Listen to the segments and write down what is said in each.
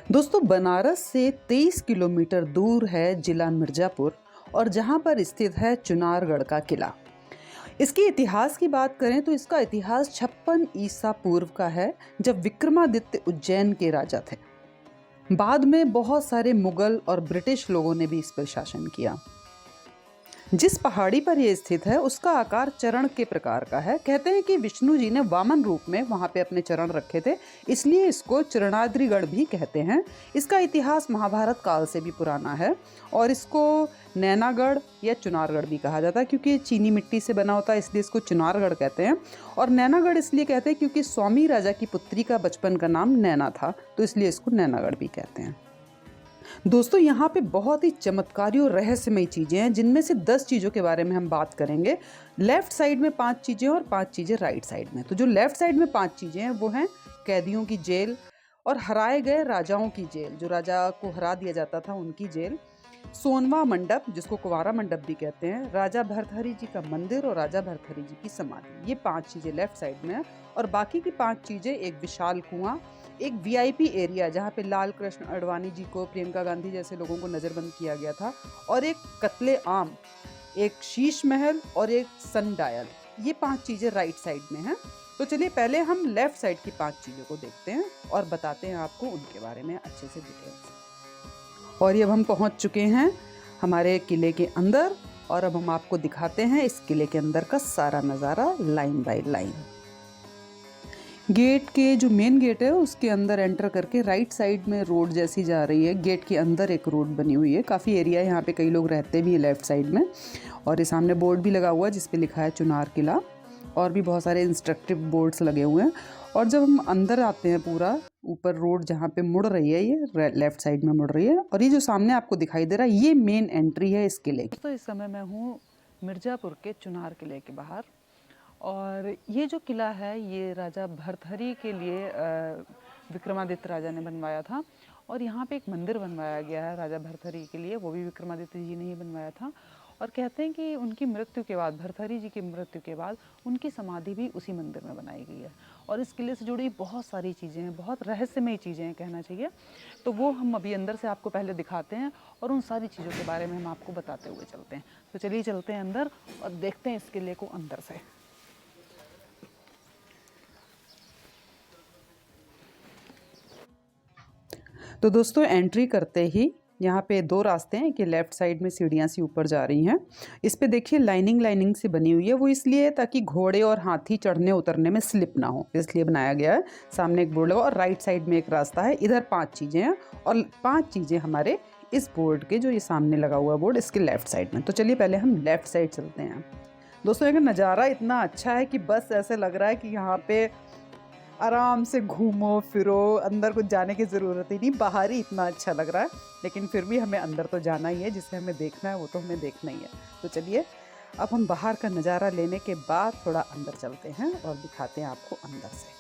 दोस्तों बनारस से 23 किलोमीटर दूर है जिला मिर्ज़ापुर और जहां पर स्थित है चुनारगढ़ का किला। इसके इतिहास की बात करें तो इसका इतिहास 56 ईसा पूर्व का है, जब विक्रमादित्य उज्जैन के राजा थे। बाद में बहुत सारे मुगल और ब्रिटिश लोगों ने भी इस पर शासन किया। जिस पहाड़ी पर यह स्थित है उसका आकार चरण के प्रकार का है। कहते हैं कि विष्णु जी ने वामन रूप में वहां पे अपने चरण रखे थे, इसलिए इसको चरणाद्रिगढ़ भी कहते हैं। इसका इतिहास महाभारत काल से भी पुराना है और इसको नैनागढ़ या चुनारगढ़ भी कहा जाता है, क्योंकि ये चीनी मिट्टी से बना होता है, इसलिए इसको चुनारगढ़ कहते हैं। और नैनागढ़ इसलिए कहते हैं क्योंकि स्वामी राजा की पुत्री का बचपन का नाम नैना था, तो इसलिए इसको नैनागढ़ भी कहते हैं। दोस्तों यहाँ पे बहुत ही चमत्कारी और रहस्यमय चीज़ें हैं, जिनमें से 10 चीज़ों के बारे में हम बात करेंगे। लेफ्ट साइड में 5 चीज़ें और 5 चीज़ें राइट साइड में। तो जो लेफ्ट साइड में 5 चीज़ें हैं वो हैं कैदियों की जेल और हराए गए राजाओं की जेल, जो राजा को हरा दिया जाता था उनकी जेल, सोनवा मंडप जिसको कुंवारा मंडप भी कहते हैं, राजा भर्तहरि जी का मंदिर और राजा भर्तहरि जी की समाधि। ये 5 चीज़ें लेफ्ट साइड में है। और बाकी की 5 चीज़ें एक विशाल कुआं, एक वीआईपी एरिया जहाँ पे लाल कृष्ण आडवाणी जी को, प्रियंका गांधी जैसे लोगों को नज़रबंद किया गया था, और एक कत्ले आम, एक शीश महल और एक सन डायल। ये 5 चीज़ें राइट साइड में हैं। तो चलिए पहले हम लेफ्ट साइड की 5 चीज़ों को देखते हैं और बताते हैं आपको उनके बारे में अच्छे से डिटेल से। और ये अब हम पहुंच चुके हैं हमारे किले के अंदर और अब हम आपको दिखाते हैं इस किले के अंदर का सारा नज़ारा लाइन बाय लाइन। गेट के जो मेन गेट है उसके अंदर एंटर करके राइट साइड में रोड जैसी जा रही है। गेट के अंदर एक रोड बनी हुई है, काफ़ी एरिया है यहाँ पे, कई लोग रहते भी हैं लेफ्ट साइड में। और ये सामने बोर्ड भी लगा हुआ है जिस पे लिखा है चुनार किला, और भी बहुत सारे इंस्ट्रक्टिव बोर्ड्स लगे हुए हैं। और जब हम अंदर आते हैं, पूरा ऊपर रोड जहाँ पे मुड़ रही है, ये लेफ्ट साइड में मुड़ रही है, और ये जो सामने आपको दिखाई दे रहा है ये मेन एंट्री है इस किले की। तो इस समय मैं हूँ मिर्ज़ापुर के चुनार किले के बाहर, और ये जो किला है ये राजा भर्तहरि के लिए विक्रमादित्य राजा ने बनवाया था। और यहाँ पे एक मंदिर बनवाया गया है राजा भर्तहरि के लिए, वो भी विक्रमादित्य जी ने ही बनवाया था। और कहते हैं कि उनकी मृत्यु के बाद, भर्तहरि जी की मृत्यु के बाद, उनकी समाधि भी उसी मंदिर में बनाई गई है। और इस किले से जुड़ी बहुत सारी चीज़ें हैं, बहुत रहस्यमय चीज़ें हैं कहना चाहिए। तो वो हम अभी अंदर से आपको पहले दिखाते हैं और उन सारी चीज़ों के बारे में हम आपको बताते हुए चलते हैं। तो चलिए चलते हैं अंदर और देखते हैं इस किले को अंदर से। तो दोस्तों एंट्री करते ही यहाँ पे 2 रास्ते हैं कि लेफ़्ट साइड में सीढ़ियाँ सी ऊपर जा रही हैं। इस पे देखिए लाइनिंग से बनी हुई है, वो इसलिए ताकि घोड़े और हाथी चढ़ने उतरने में स्लिप ना हो, इसलिए बनाया गया है। सामने एक बोर्ड लगा और राइट साइड में एक रास्ता है। इधर 5 चीज़ें हैं और 5 चीज़ें हमारे इस बोर्ड के, जो ये सामने लगा हुआ बोर्ड, इसके लेफ़्ट साइड में। तो चलिए पहले हम लेफ़्ट साइड चलते हैं। दोस्तों एक नज़ारा इतना अच्छा है कि बस ऐसे लग रहा है कि यहाँ पे आराम से घूमो फिरो, अंदर कुछ जाने की ज़रूरत ही नहीं, बाहर ही इतना अच्छा लग रहा है। लेकिन फिर भी हमें अंदर तो जाना ही है, जिसे हमें देखना है वो तो हमें देखना ही है। तो चलिए अब हम बाहर का नज़ारा लेने के बाद थोड़ा अंदर चलते हैं और दिखाते हैं आपको अंदर से।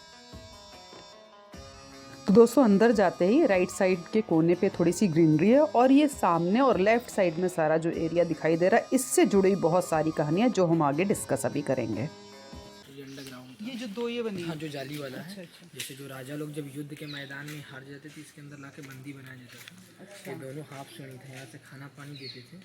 तो दोस्तों अंदर जाते ही राइट साइड के कोने पे थोड़ी सी ग्रीनरी है, और ये सामने और लेफ्ट साइड में सारा जो एरिया दिखाई दे रहा है, इससे जुड़ी बहुत सारी कहानियाँ जो हम आगे डिस्कस अभी करेंगे। ये जो 2 ये बनी, हाँ, जो जाली वाला है। अच्छा। जैसे जो राजा लोग जब युद्ध के मैदान में हार जाते थे, इसके अंदर लाके बंदी बनाया जाता था। अच्छा। ये दोनों हाफ श्रेणी थे, यहाँ से खाना पानी देते थे,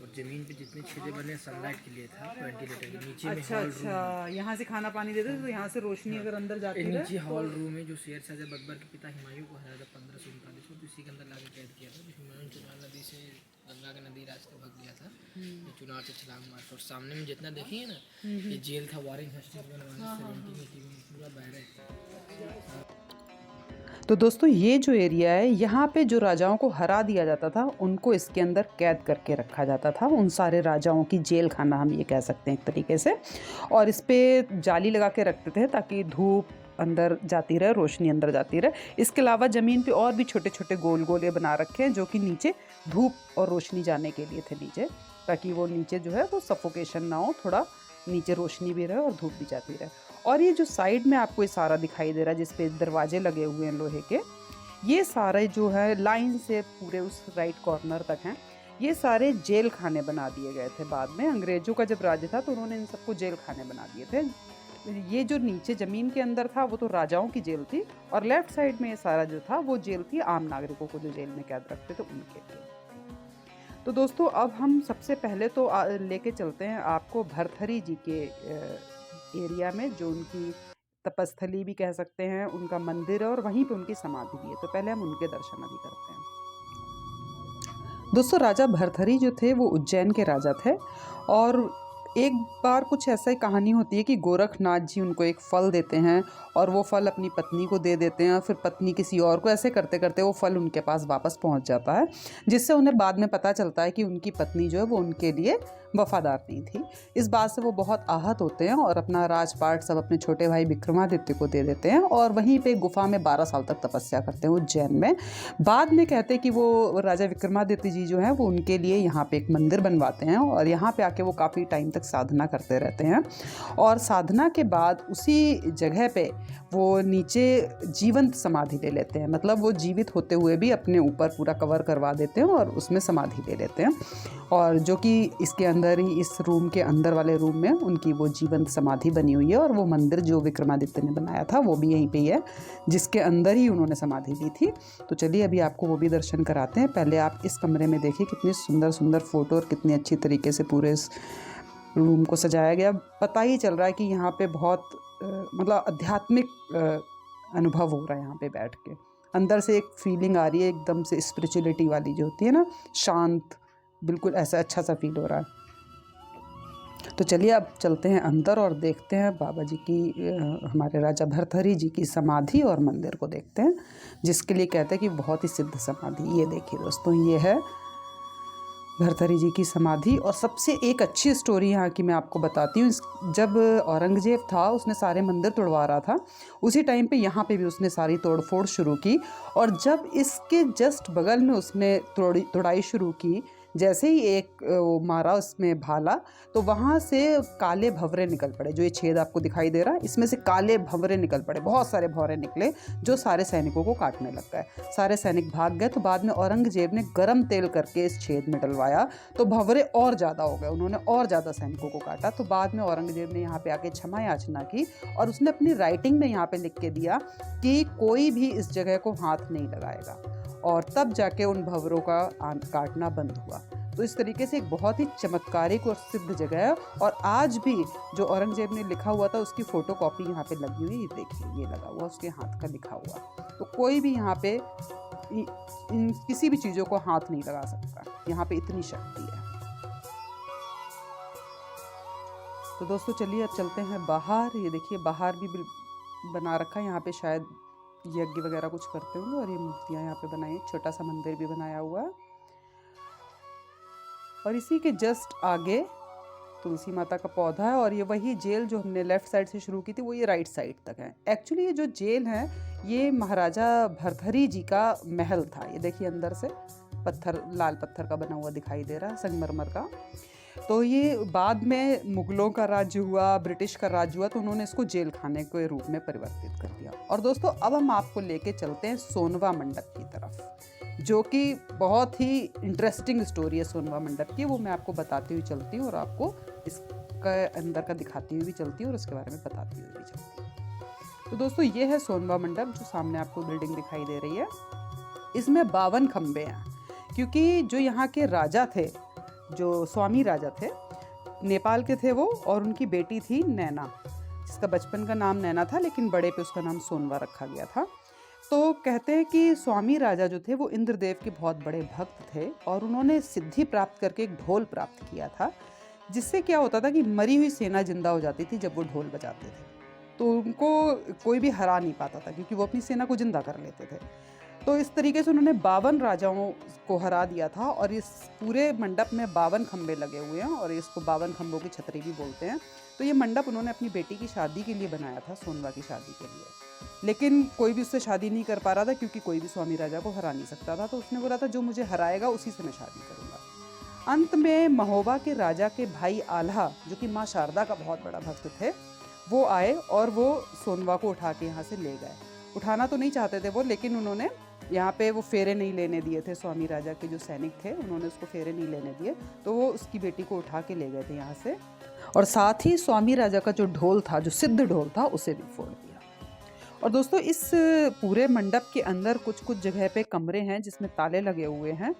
और जमीन पे जितने छेदे बने सनलाइट के लिए था, वेंटिलेटर के नीचे में हॉल रूम। यहाँ से खाना पानी देते थे तो यहाँ से रोशनी अगर अंदर जाती है। नीचे हॉल रूम है जो शेर शाह जब अकबर के पिता हुमायूं को हराया था 1539 में, तो इसी के अंदर लाके कैद किया था। हुमायूं चुनार नदी से, गंगा के नदी रास्ते भाग गया था, चुनार से छलांग मार। और सामने में जितना देखिए ना, ये जेल था वारेन हेस्टिंग्स बनवाया 1780 में, पूरा बैरक। तो दोस्तों ये जो एरिया है, यहाँ पे जो राजाओं को हरा दिया जाता था उनको इसके अंदर कैद करके रखा जाता था। उन सारे राजाओं की जेल खाना हम ये कह सकते हैं एक तरीके से। और इस पे जाली लगा के रखते थे ताकि धूप अंदर जाती रहे, रोशनी अंदर जाती रहे। इसके अलावा ज़मीन पे और भी छोटे छोटे गोल गोले बना रखे हैं जो कि नीचे धूप और रोशनी जाने के लिए थे नीचे, ताकि वो नीचे जो है वो सफोकेशन ना हो, थोड़ा नीचे रोशनी भी रहे और धूप भी जाती रहे। और ये जो साइड में आपको ये सारा दिखाई दे रहा है जिस पे दरवाजे लगे हुए हैं लोहे के, ये सारे जो है लाइन से पूरे उस राइट कॉर्नर तक हैं, ये सारे जेल खाने बना दिए गए थे। बाद में अंग्रेजों का जब राज था तो उन्होंने इन सबको जेल खाने बना दिए थे। ये जो नीचे ज़मीन के अंदर था वो तो राजाओं की जेल थी, और लेफ्ट साइड में ये सारा जो था वो जेल थी आम नागरिकों को जो जेल में कैद रखते थे उनके लिए। तो दोस्तों अब हम सबसे पहले तो लेके चलते हैं आपको भरथरी जी के एरिया में, जो उनकी तपस्थली भी कह सकते हैं, उनका मंदिर है और वहीं पे उनकी समाधि भी है। तो पहले हम उनके दर्शन अभी करते हैं। दोस्तों राजा भरथरी जो थे वो उज्जैन के राजा थे, और एक बार कुछ ऐसा ही कहानी होती है कि गोरखनाथ जी उनको एक फल देते हैं और वो फल अपनी पत्नी को दे देते हैं, फिर पत्नी किसी और को, ऐसे करते करते वो फल उनके पास वापस पहुंच जाता है, जिससे उन्हें बाद में पता चलता है कि उनकी पत्नी जो है वो उनके लिए वफादार नहीं थी। इस बात से वो बहुत आहत होते हैं और अपना राजपाट सब अपने छोटे भाई विक्रमादित्य को दे देते हैं, और वहीं पे गुफा में 12 साल तक तपस्या करते हैं उज्जैन में। बाद में कहते हैं कि वो राजा विक्रमादित्य जी जो हैं वो उनके लिए यहाँ पे एक मंदिर बनवाते हैं, और यहाँ पे आके वो काफ़ी टाइम तक साधना करते रहते हैं, और साधना के बाद उसी जगह पे वो नीचे जीवंत समाधि ले लेते हैं। मतलब वो जीवित होते हुए भी अपने ऊपर पूरा कवर करवा देते हैं और उसमें समाधि ले लेते हैं, और जो कि इसके अंदर ही, इस रूम के अंदर वाले रूम में उनकी वो जीवंत समाधि बनी हुई है। और वो मंदिर जो विक्रमादित्य ने बनाया था वो भी यहीं पे ही है, जिसके अंदर ही उन्होंने समाधि ली थी। तो चलिए अभी आपको वो भी दर्शन कराते हैं। पहले आप इस कमरे में देखिए कितनी सुंदर सुंदर फ़ोटो और कितनी अच्छी तरीके से पूरे इस रूम को सजाया गया। पता ही चल रहा है कि यहाँ पे बहुत मतलब आध्यात्मिक अनुभव हो रहा है यहाँ पे बैठ के। अंदर से एक फीलिंग आ रही है एकदम से स्पिरिचुअलिटी वाली जो होती है ना, शांत, बिल्कुल ऐसा अच्छा सा फील हो रहा है। तो चलिए अब चलते हैं अंदर और देखते हैं बाबा जी की, हमारे राजा भरथरी जी की समाधि और मंदिर को देखते हैं, जिसके लिए कहते हैं कि बहुत ही सिद्ध समाधि। ये देखिए दोस्तों, ये है भरथरी जी की समाधि। और सबसे एक अच्छी स्टोरी यहाँ की मैं आपको बताती हूँ। जब औरंगजेब था, उसने सारे मंदिर तोड़वा रहा था, उसी टाइम पे यहाँ पे भी उसने सारी तोड़फोड़ शुरू की, और जब इसके जस्ट बगल में उसने तोड़ाई शुरू की, जैसे ही एक वो मारा उसमें भाला, तो वहाँ से काले भंवरे निकल पड़े। जो ये छेद आपको दिखाई दे रहा है, इसमें से काले भंवरे निकल पड़े, बहुत सारे भंवरे निकले जो सारे सैनिकों को काटने लग गए। सारे सैनिक भाग गए। तो बाद में औरंगजेब ने गर्म तेल करके इस छेद में डलवाया, तो भंवरे और ज़्यादा हो गए, उन्होंने और ज़्यादा सैनिकों को काटा। तो बाद में औरंगजेब ने यहाँ पे आके क्षमा याचना की, और उसने अपनी राइटिंग में यहाँ पे लिख के दिया कि कोई भी इस जगह को हाथ नहीं लगाएगा, और तब जाके उन भंवरों का काटना बंद हुआ। तो इस तरीके से एक बहुत ही चमत्कारिक और सिद्ध जगह है। और आज भी जो औरंगजेब ने लिखा हुआ था उसकी फ़ोटो कॉपी यहाँ पे लगी हुई, देखिए ये लगा हुआ, उसके हाथ का लिखा हुआ। तो कोई भी यहाँ पे इन किसी भी चीज़ों को हाथ नहीं लगा सकता, यहाँ पे इतनी शक्ति है। तो दोस्तों चलिए अब चलते हैं बाहर। ये देखिए बाहर भी बना रखा है, यहाँ पे शायद यज्ञ वगैरह कुछ करते होंगे, और ये मूर्तियाँ यहाँ पे बनाई, छोटा सा मंदिर भी बनाया हुआ है। और इसी के जस्ट आगे तुलसी माता का पौधा है, और ये वही जेल जो हमने लेफ़्ट साइड से शुरू की थी वो ये राइट साइड तक है। एक्चुअली ये जो जेल है ये महाराजा भरथरी जी का महल था। ये देखिए अंदर से पत्थर, लाल पत्थर का बना हुआ दिखाई दे रहा है, संगमरमर का। तो ये बाद में मुगलों का राज्य हुआ, ब्रिटिश का राज्य हुआ, तो उन्होंने इसको जेल खाने के रूप में परिवर्तित कर दिया। और दोस्तों अब हम आपको लेके चलते हैं सोनवा मंडप की तरफ, जो कि बहुत ही इंटरेस्टिंग स्टोरी है सोनवा मंडप की। वो मैं आपको बताती हुई चलती हूँ, और आपको इसका अंदर का दिखाती हुई भी चलती हूँ, और उसके बारे में बताती हुई भी चलती हूँ। तो दोस्तों ये है सोनवा मंडप, जो सामने आपको बिल्डिंग दिखाई दे रही है। इसमें 52 खंबे हैं, क्योंकि जो यहाँ के राजा थे, जो स्वामी राजा थे, नेपाल के थे वो, और उनकी बेटी थी नैना, जिसका बचपन का नाम नैना था, लेकिन बड़े पे उसका नाम सोनवा रखा गया था। तो कहते हैं कि स्वामी राजा जो थे वो इंद्रदेव के बहुत बड़े भक्त थे, और उन्होंने सिद्धि प्राप्त करके एक ढोल प्राप्त किया था, जिससे क्या होता था कि मरी हुई सेना जिंदा हो जाती थी जब वो ढोल बजाते थे। तो उनको कोई भी हरा नहीं पाता था, क्योंकि वो अपनी सेना को जिंदा कर लेते थे। तो इस तरीके से उन्होंने 52 राजाओं को हरा दिया था, और इस पूरे मंडप में 52 खंबे लगे हुए हैं, और इसको 52 खंबों की छतरी भी बोलते हैं। तो ये मंडप उन्होंने अपनी बेटी की शादी के लिए बनाया था, सोनवा की शादी के लिए। लेकिन कोई भी उससे शादी नहीं कर पा रहा था, क्योंकि कोई भी स्वामी राजा को हरा नहीं सकता था। तो उसने बोला था जो मुझे हराएगा उसी से मैं शादी करूँगा। अंत में महोबा के राजा के भाई आल्हा, जो कि माँ शारदा का बहुत बड़ा भक्त थे, वो आए और वो सोनवा को उठा के यहाँ से ले गए। उठाना तो नहीं चाहते थे वो, लेकिन उन्होंने यहाँ पे वो फेरे नहीं लेने दिए थे। स्वामी राजा के जो सैनिक थे उन्होंने उसको फेरे नहीं लेने दिए, तो वो उसकी बेटी को उठा के ले गए थे यहाँ से। और साथ ही स्वामी राजा का जो ढोल था, जो सिद्ध ढोल था, उसे भी फोड़ दिया। और दोस्तों इस पूरे मंडप के अंदर कुछ कुछ जगह पे कमरे हैं जिसमें ताले लगे हुए हैं।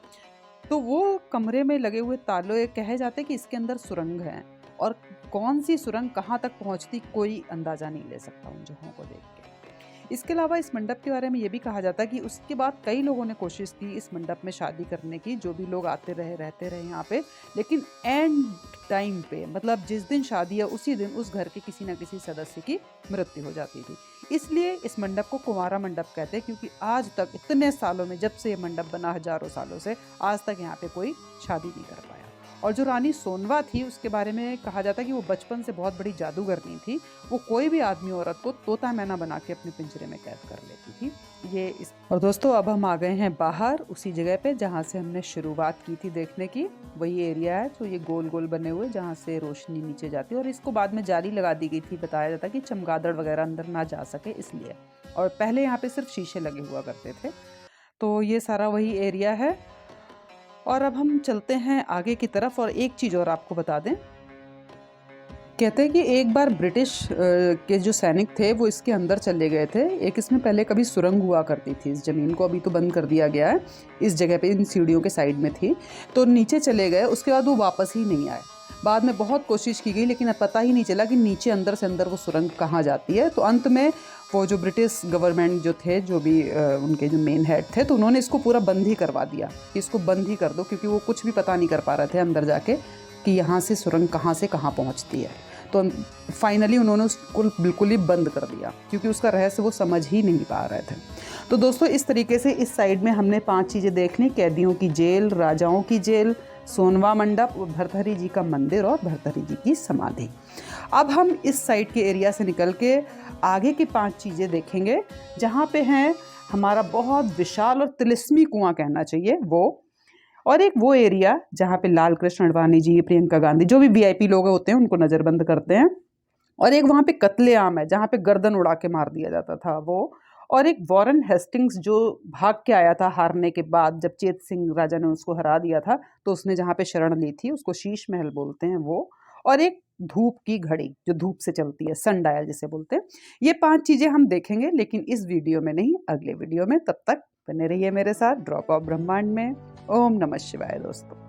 तो वो कमरे में लगे हुए ताले कहे जाते कि इसके अंदर सुरंग है, और कौन सी सुरंग कहाँ तक पहुँचती कोई अंदाज़ा नहीं ले सकता उन जगहों को देख के। इसके अलावा इस मंडप के बारे में ये भी कहा जाता है कि उसके बाद कई लोगों ने कोशिश की इस मंडप में शादी करने की, जो भी लोग आते रहे रहते रहे यहाँ पे, लेकिन एंड टाइम पे, मतलब जिस दिन शादी है उसी दिन उस घर के किसी न किसी सदस्य की मृत्यु हो जाती थी। इसलिए इस मंडप को कुंवारा मंडप कहते हैं, क्योंकि आज तक इतने सालों में, जब से ये मंडप बना हजारों सालों से, आज तक यहाँ पे कोई शादी नहीं कर पाया। और जो रानी सोनवा थी उसके बारे में कहा जाता है कि वो बचपन से बहुत बड़ी जादूगरनी थी। वो कोई भी आदमी औरत को तोता मैना बना के अपने पिंजरे में कैद कर लेती थी। और दोस्तों अब हम आ गए हैं बाहर, उसी जगह पे जहाँ से हमने शुरुआत की थी देखने की। वही एरिया है जो ये गोल गोल बने हुए, जहाँ से रोशनी नीचे जाती है, और इसको बाद में जाली लगा दी गई थी। बताया जाता कि चमगादड़ वगैरह अंदर ना जा सके इसलिए, और पहले यहाँ पे सिर्फ शीशे लगे हुआ करते थे। तो ये सारा वही एरिया है। और अब हम चलते हैं आगे की तरफ। और एक चीज़ और आपको बता दें, कहते हैं कि एक बार ब्रिटिश के जो सैनिक थे वो इसके अंदर चले गए थे। एक इसमें पहले कभी सुरंग हुआ करती थी इस ज़मीन को, अभी तो बंद कर दिया गया है, इस जगह पे इन सीढ़ियों के साइड में थी। तो नीचे चले गए, उसके बाद वो वापस ही नहीं आए। बाद में बहुत कोशिश की गई लेकिन अब पता ही नहीं चला कि नीचे अंदर से अंदर वो सुरंग कहाँ जाती है। तो अंत में वो जो ब्रिटिश गवर्नमेंट जो थे, जो भी उनके जो मेन हेड थे, तो उन्होंने इसको पूरा बंद ही करवा दिया कि इसको बंद ही कर दो, क्योंकि वो कुछ भी पता नहीं कर पा रहे थे अंदर जाके कि यहाँ से सुरंग कहाँ से कहाँ पहुँचती है। तो फाइनली उन्होंने उसको बिल्कुल ही बंद कर दिया, क्योंकि उसका रहस्य वो समझ ही नहीं पा रहे थे। तो दोस्तों इस तरीके से इस साइड में हमने 5 चीज़ें देख ली: कैदियों की जेल, राजाओं की जेल, सोनवा मंडप, भर्तृहरि जी का मंदिर और भर्तृहरि जी की समाधि। अब हम इस साइड के एरिया से निकल के आगे की 5 चीज़ें देखेंगे, जहाँ पे हैं हमारा बहुत विशाल और तिलिस्मी कुआं कहना चाहिए वो, और एक वो एरिया जहाँ पे लाल कृष्ण आडवाणी जी, प्रियंका गांधी, जो भी वीआईपी लोग होते हैं उनको नज़रबंद करते हैं, और एक वहाँ पे कत्लेआम है जहाँ पे गर्दन उड़ा के मार दिया जाता था वो, और एक वॉरेन हेस्टिंग्स जो भाग के आया था हारने के बाद, जब चेत सिंह राजा ने उसको हरा दिया था, तो उसने जहाँ पे शरण ली थी उसको शीश महल बोलते हैं वो, और एक धूप की घड़ी जो धूप से चलती है, सन डायल जिसे बोलते हैं। ये 5 चीज़ें हम देखेंगे, लेकिन इस वीडियो में नहीं, अगले वीडियो में। तब तक बने रहिए मेरे साथ ड्रॉप ऑफ ब्रह्मांड में। ओम नमः शिवाय दोस्तों।